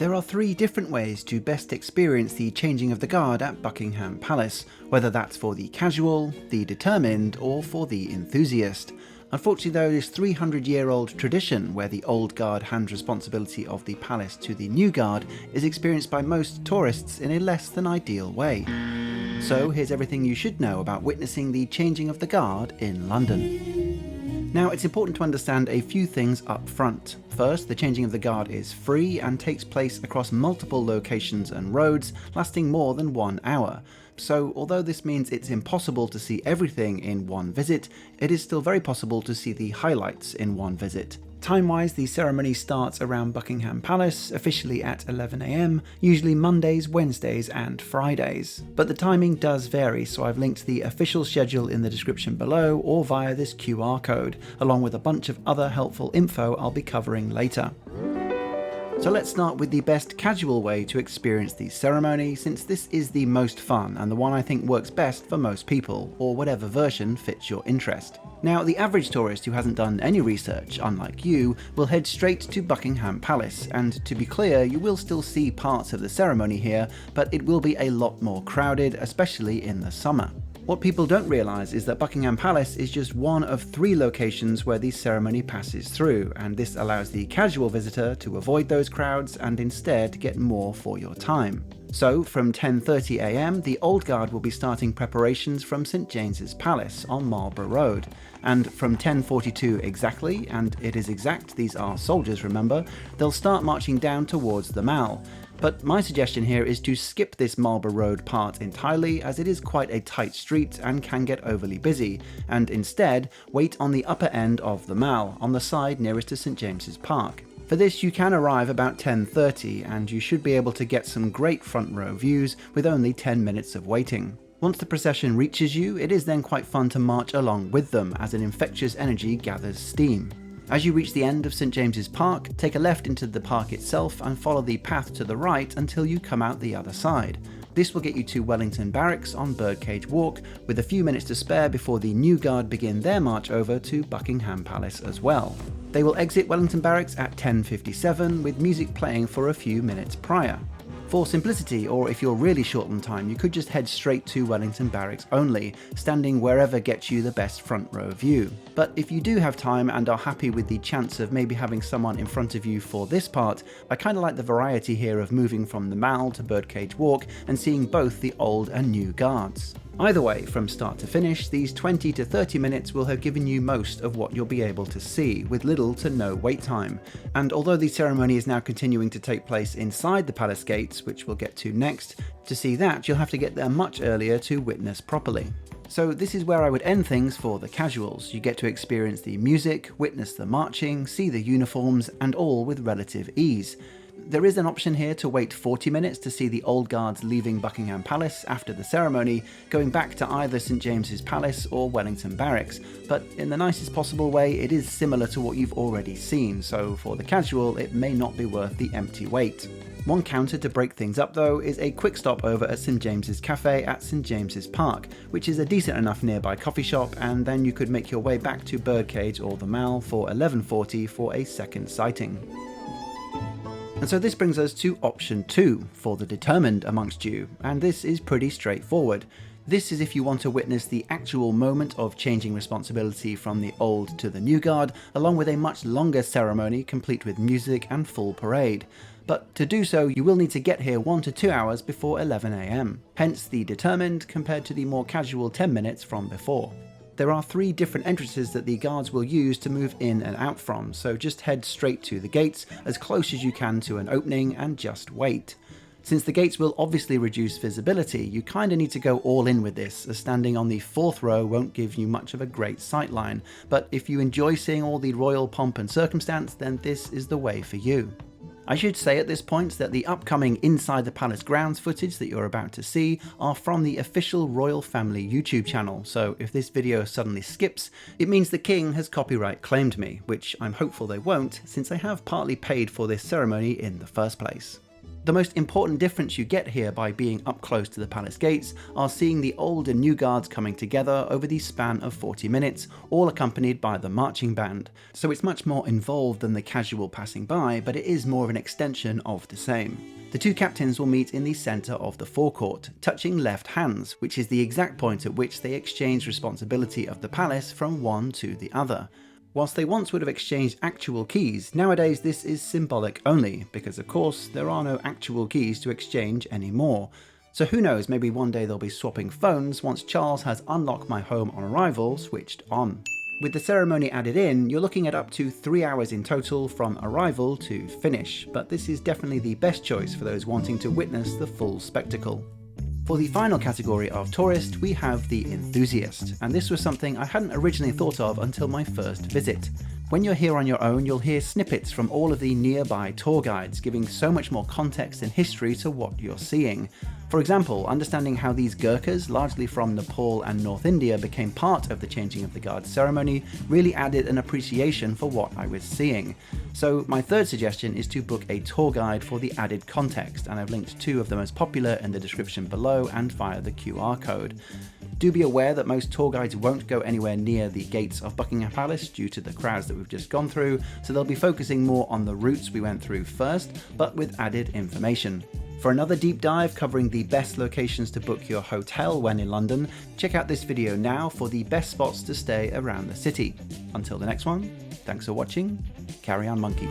There are 3 different ways to best experience the changing of the guard at Buckingham Palace, whether that's for the casual, the determined, or for the enthusiast. Unfortunately though, this 300-year-old tradition where the old guard hands responsibility of the palace to the new guard is experienced by most tourists in a less than ideal way. So here's everything you should know about witnessing the changing of the guard in London. Now, it's important to understand a few things up front. First, the changing of the guard is free and takes place across multiple locations and roads, lasting more than 1 hour. So, although this means it's impossible to see everything in one visit, it is still very possible to see the highlights in one visit. Time-wise, the ceremony starts around Buckingham Palace, officially at 11 AM, usually Mondays, Wednesdays and Fridays. But the timing does vary, so I've linked the official schedule in the description below or via this QR code, along with a bunch of other helpful info I'll be covering later. So let's start with the best casual way to experience the ceremony, since this is the most fun and the one I think works best for most people, or whatever version fits your interest. Now, the average tourist who hasn't done any research, unlike you, will head straight to Buckingham Palace, and to be clear, you will still see parts of the ceremony here, but it will be a lot more crowded, especially in the summer. What people don't realise is that Buckingham Palace is just one of 3 locations where the ceremony passes through, and this allows the casual visitor to avoid those crowds and instead get more for your time. So, from 10:30 AM, the Old Guard will be starting preparations from St James's Palace on Marlborough Road, and from 10:42 exactly, and it is exact, these are soldiers remember, they'll start marching down towards the Mall. But my suggestion here is to skip this Marlborough Road part entirely, as it is quite a tight street and can get overly busy, and instead wait on the upper end of the Mall, on the side nearest to St James's Park. For this you can arrive about 10:30 and you should be able to get some great front row views with only 10 minutes of waiting. Once the procession reaches you, it is then quite fun to march along with them as an infectious energy gathers steam. As you reach the end of St James's Park, take a left into the park itself and follow the path to the right until you come out the other side. This will get you to Wellington Barracks on Birdcage Walk, with a few minutes to spare before the new guard begin their march over to Buckingham Palace as well. They will exit Wellington Barracks at 10:57, with music playing for a few minutes prior. For simplicity, or if you're really short on time, you could just head straight to Wellington Barracks only, standing wherever gets you the best front row view. But if you do have time and are happy with the chance of maybe having someone in front of you for this part, I kinda like the variety here of moving from the Mall to Birdcage Walk and seeing both the old and new guards. Either way, from start to finish, these 20 to 30 minutes will have given you most of what you'll be able to see, with little to no wait time. And although the ceremony is now continuing to take place inside the palace gates, which we'll get to next, to see that you'll have to get there much earlier to witness properly. So this is where I would end things for the casuals. You get to experience the music, witness the marching, see the uniforms, and all with relative ease. There is an option here to wait 40 minutes to see the old guards leaving Buckingham Palace after the ceremony, going back to either St James's Palace or Wellington Barracks, but in the nicest possible way it is similar to what you've already seen, so for the casual it may not be worth the empty wait. One counter to break things up though is a quick stop over at St James's Cafe at St James's Park, which is a decent enough nearby coffee shop, and then you could make your way back to Birdcage or the Mall for 11:40 for a second sighting. And so this brings us to option 2, for the determined amongst you, and this is pretty straightforward. This is if you want to witness the actual moment of changing responsibility from the old to the new guard, along with a much longer ceremony complete with music and full parade. But to do so, you will need to get here 1 to 2 hours before 11 AM, hence the determined compared to the more casual 10 minutes from before. There are 3 different entrances that the guards will use to move in and out from, so just head straight to the gates as close as you can to an opening and just wait. Since the gates will obviously reduce visibility, you kinda need to go all in with this, as standing on the 4th row won't give you much of a great sightline, but if you enjoy seeing all the royal pomp and circumstance, then this is the way for you. I should say at this point that the upcoming Inside the Palace grounds footage that you're about to see are from the official Royal Family YouTube channel, so if this video suddenly skips, it means the King has copyright claimed me, which I'm hopeful they won't, since I have partly paid for this ceremony in the first place. The most important difference you get here by being up close to the palace gates are seeing the old and new guards coming together over the span of 40 minutes, all accompanied by the marching band. So it's much more involved than the casual passing by, but it is more of an extension of the same. The two captains will meet in the centre of the forecourt, touching left hands, which is the exact point at which they exchange responsibility of the palace from one to the other. Whilst they once would have exchanged actual keys, nowadays this is symbolic only, because of course there are no actual keys to exchange anymore. So who knows, maybe one day they'll be swapping phones once Charles has Unlock My Home on Arrival switched on. With the ceremony added in, you're looking at up to 3 hours in total from arrival to finish, but this is definitely the best choice for those wanting to witness the full spectacle. For the final category of tourist, we have the enthusiast, and this was something I hadn't originally thought of until my first visit. When you're here on your own, you'll hear snippets from all of the nearby tour guides, giving so much more context and history to what you're seeing. For example, understanding how these Gurkhas, largely from Nepal and North India, became part of the changing of the guard ceremony really added an appreciation for what I was seeing. So my third suggestion is to book a tour guide for the added context, and I've linked 2 of the most popular in the description below and via the QR code. Do be aware that most tour guides won't go anywhere near the gates of Buckingham Palace due to the crowds that we've just gone through, so they'll be focusing more on the routes we went through first, but with added information. For another deep dive covering the best locations to book your hotel when in London, check out this video now for the best spots to stay around the city. Until the next one, thanks for watching. Carry on, monkey.